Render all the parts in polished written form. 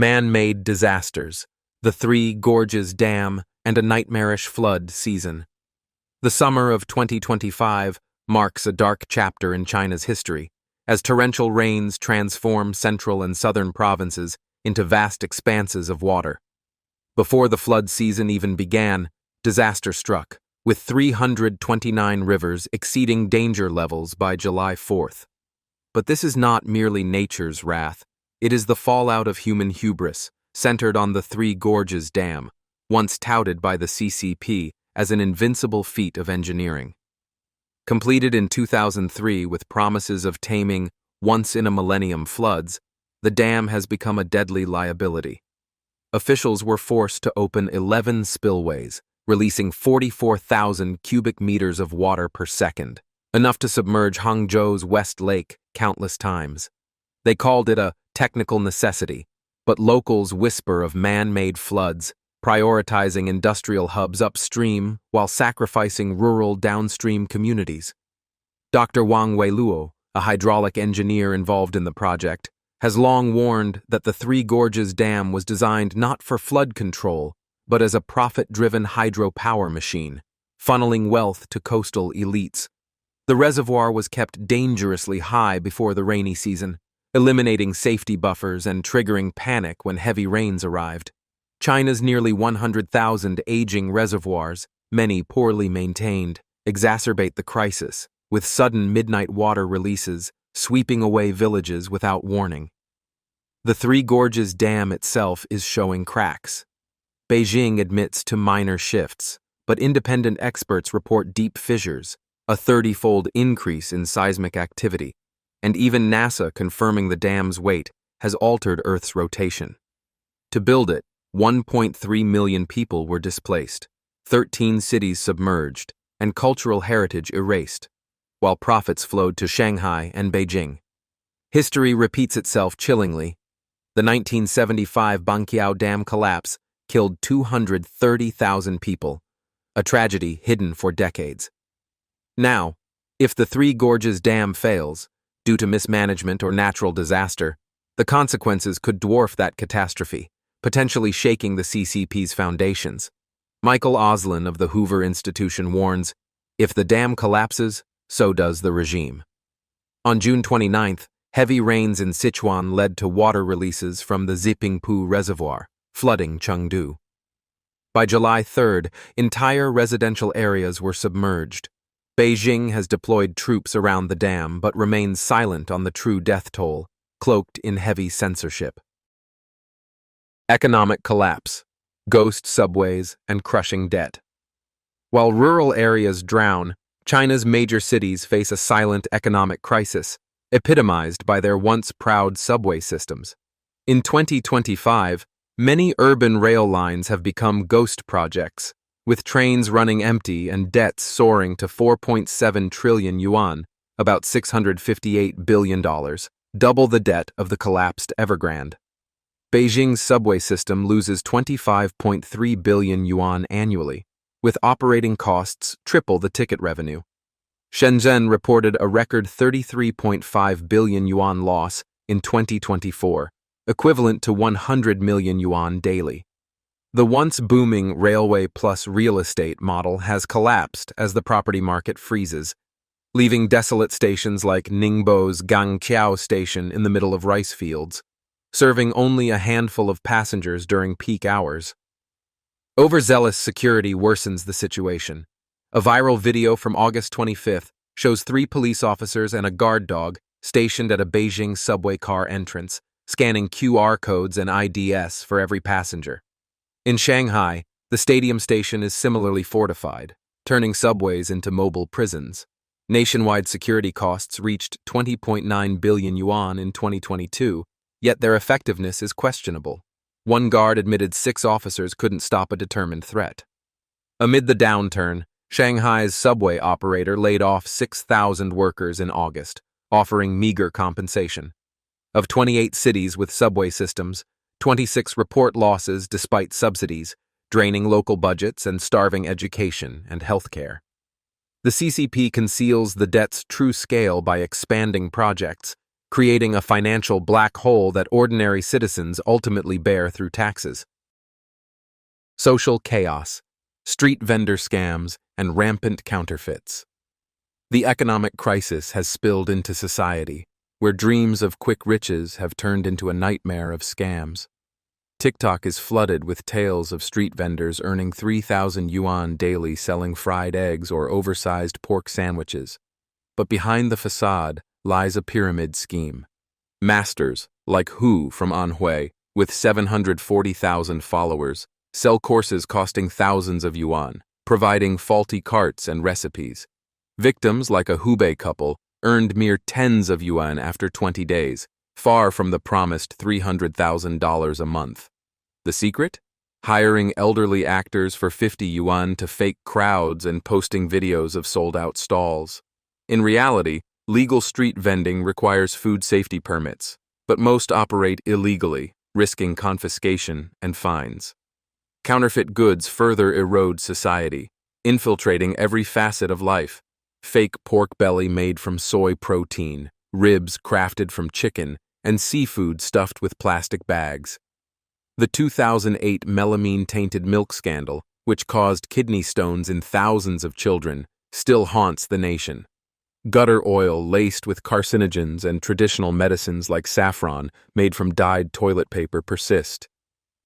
Man-made disasters, the Three Gorges Dam, and a nightmarish flood season. The summer of 2025 marks a dark chapter in China's history, as torrential rains transform central and southern provinces into vast expanses of water. Before the flood season even began, disaster struck, with 329 rivers exceeding danger levels by July 4th. But this is not merely nature's wrath. It is the fallout of human hubris, centered on the Three Gorges Dam, once touted by the CCP as an invincible feat of engineering. Completed in 2003 with promises of taming once-in-a-millennium floods, the dam has become a deadly liability. Officials were forced to open 11 spillways, releasing 44,000 cubic meters of water per second, enough to submerge Hangzhou's West Lake countless times. They called it a technical necessity, but locals whisper of man-made floods, prioritizing industrial hubs upstream while sacrificing rural downstream communities. Dr. Wang Weiluo, a hydraulic engineer involved in the project, has long warned that the Three Gorges Dam was designed not for flood control, but as a profit-driven hydropower machine, funneling wealth to coastal elites. The reservoir was kept dangerously high before the rainy season, eliminating safety buffers and triggering panic when heavy rains arrived. China's nearly 100,000 aging reservoirs, many poorly maintained, exacerbate the crisis, with sudden midnight water releases sweeping away villages without warning. The Three Gorges Dam itself is showing cracks. Beijing admits to minor shifts, but independent experts report deep fissures, a 30-fold increase in seismic activity, and even NASA confirming the dam's weight has altered Earth's rotation. To build it, 1.3 million people were displaced, 13 cities submerged, and cultural heritage erased, while profits flowed to Shanghai and Beijing. History repeats itself chillingly. The 1975 Banqiao Dam collapse killed 230,000 people, a tragedy hidden for decades. Now, if the Three Gorges Dam fails, due to mismanagement or natural disaster, the consequences could dwarf that catastrophe, potentially shaking the CCP's foundations. Michael Oslin of the Hoover Institution warns, if the dam collapses, so does the regime. On June 29th, heavy rains in Sichuan led to water releases from the Zipingpu Reservoir, flooding Chengdu. By July 3rd, entire residential areas were submerged. Beijing has deployed troops around the dam but remains silent on the true death toll, cloaked in heavy censorship. Economic collapse, ghost subways, and crushing debt. While rural areas drown, China's major cities face a silent economic crisis, epitomized by their once proud subway systems. In 2025, many urban rail lines have become ghost projects, with trains running empty and debts soaring to 4.7 trillion yuan, about $658 billion, double the debt of the collapsed Evergrande. Beijing's subway system loses 25.3 billion yuan annually, with operating costs triple the ticket revenue. Shenzhen reported a record 33.5 billion yuan loss in 2024, equivalent to 100 million yuan daily. The once booming railway plus real estate model has collapsed as the property market freezes, leaving desolate stations like Ningbo's Gangqiao station in the middle of rice fields, serving only a handful of passengers during peak hours. Overzealous security worsens the situation. A viral video from August 25th shows 3 police officers and a guard dog stationed at a Beijing subway car entrance, scanning QR codes and IDs for every passenger. In Shanghai, the stadium station is similarly fortified, turning subways into mobile prisons. Nationwide security costs reached 20.9 billion yuan in 2022, yet their effectiveness is questionable. One guard admitted 6 officers couldn't stop a determined threat. Amid the downturn, Shanghai's subway operator laid off 6,000 workers in August, offering meager compensation. Of 28 cities with subway systems, 26 report losses despite subsidies, draining local budgets and starving education and healthcare. The CCP conceals the debt's true scale by expanding projects, creating a financial black hole that ordinary citizens ultimately bear through taxes. Social chaos, street vendor scams, and rampant counterfeits. The economic crisis has spilled into society, where dreams of quick riches have turned into a nightmare of scams. TikTok is flooded with tales of street vendors earning 3,000 yuan daily selling fried eggs or oversized pork sandwiches. But behind the facade lies a pyramid scheme. Masters, like Hu from Anhui, with 740,000 followers, sell courses costing thousands of yuan, providing faulty carts and recipes. Victims, like a Hubei couple, earned mere tens of yuan after 20 days, far from the promised $300,000 a month. The secret? Hiring elderly actors for 50 yuan to fake crowds and posting videos of sold-out stalls. In reality, legal street vending requires food safety permits, but most operate illegally, risking confiscation and fines. Counterfeit goods further erode society, infiltrating every facet of life. Fake pork belly made from soy protein, ribs crafted from chicken, and seafood stuffed with plastic bags. The 2008 melamine-tainted milk scandal, which caused kidney stones in thousands of children, still haunts the nation. Gutter oil laced with carcinogens and traditional medicines like saffron made from dyed toilet paper persist.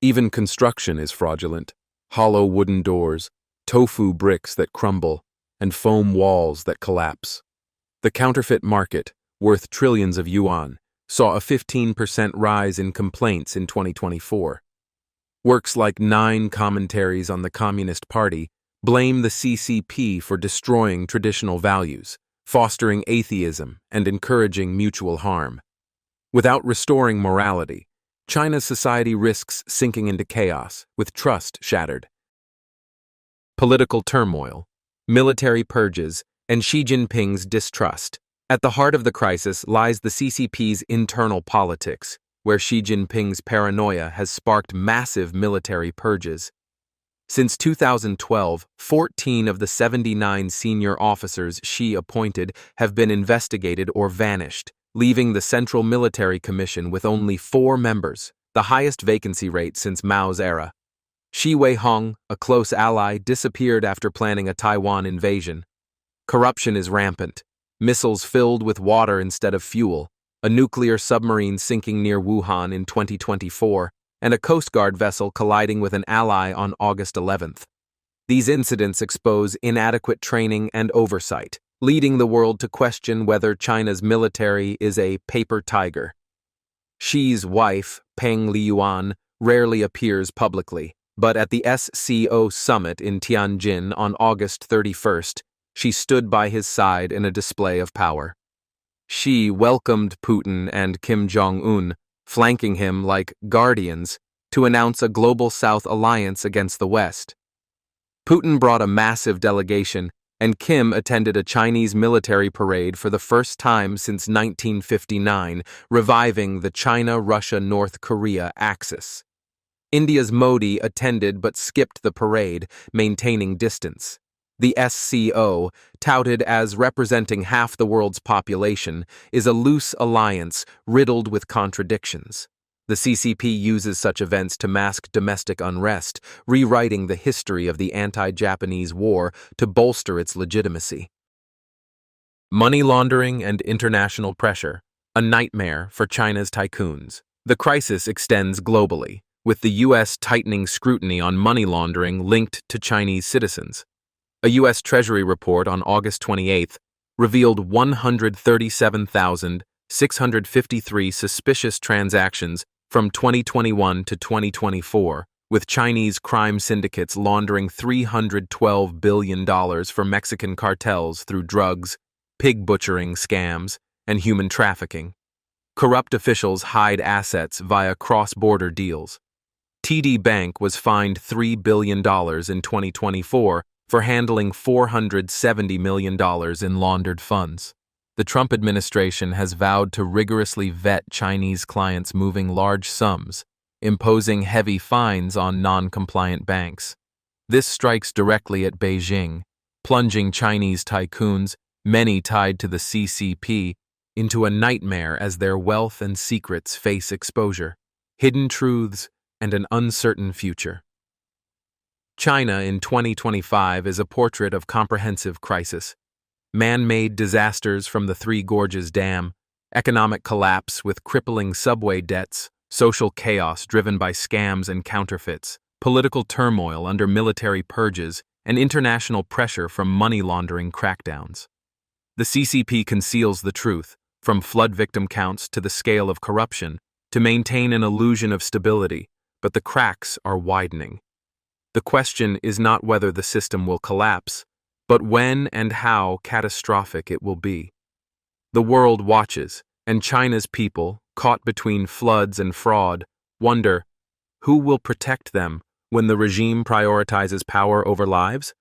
Even construction is fraudulent. Hollow wooden doors, tofu bricks that crumble, and foam walls that collapse. The counterfeit market, worth trillions of yuan, saw a 15% rise in complaints in 2024. Works like 9 Commentaries on the Communist Party blame the CCP for destroying traditional values, fostering atheism, and encouraging mutual harm. Without restoring morality, China's society risks sinking into chaos, with trust shattered. Political turmoil, military purges, and Xi Jinping's distrust. At the heart of the crisis lies the CCP's internal politics, where Xi Jinping's paranoia has sparked massive military purges. Since 2012, 14 of the 79 senior officers Xi appointed have been investigated or vanished, leaving the Central Military Commission with only 4 members, the highest vacancy rate since Mao's era. Shi Weihong, a close ally, disappeared after planning a Taiwan invasion. Corruption is rampant. Missiles filled with water instead of fuel, a nuclear submarine sinking near Wuhan in 2024, and a Coast Guard vessel colliding with an ally on August 11th. These incidents expose inadequate training and oversight, leading the world to question whether China's military is a paper tiger. Xi's wife, Peng Liyuan, rarely appears publicly, but at the SCO summit in Tianjin on August 31st, she stood by his side in a display of power. Xi welcomed Putin and Kim Jong-un, flanking him like guardians, to announce a global South alliance against the West. Putin brought a massive delegation, and Kim attended a Chinese military parade for the first time since 1959, reviving the China-Russia-North Korea axis. India's Modi attended but skipped the parade, maintaining distance. The SCO, touted as representing half the world's population, is a loose alliance riddled with contradictions. The CCP uses such events to mask domestic unrest, rewriting the history of the anti-Japanese war to bolster its legitimacy. Money laundering and international pressure, a nightmare for China's tycoons. The crisis extends globally, with the U.S. tightening scrutiny on money laundering linked to Chinese citizens. A U.S. Treasury report on August 28 revealed 137,653 suspicious transactions from 2021 to 2024, with Chinese crime syndicates laundering $312 billion for Mexican cartels through drugs, pig butchering scams, and human trafficking. Corrupt officials hide assets via cross-border deals. TD Bank was fined $3 billion in 2024 for handling $470 million in laundered funds. The Trump administration has vowed to rigorously vet Chinese clients moving large sums, imposing heavy fines on non-compliant banks. This strikes directly at Beijing, plunging Chinese tycoons, many tied to the CCP, into a nightmare as their wealth and secrets face exposure, hidden truths, and an uncertain future. China in 2025 is a portrait of comprehensive crisis. Man-made disasters from the Three Gorges Dam, economic collapse with crippling subway debts, social chaos driven by scams and counterfeits, political turmoil under military purges, and international pressure from money laundering crackdowns. The CCP conceals the truth, from flood victim counts to the scale of corruption, to maintain an illusion of stability, but the cracks are widening. The question is not whether the system will collapse, but when and how catastrophic it will be. The world watches, and China's people, caught between floods and fraud, wonder, who will protect them when the regime prioritizes power over lives?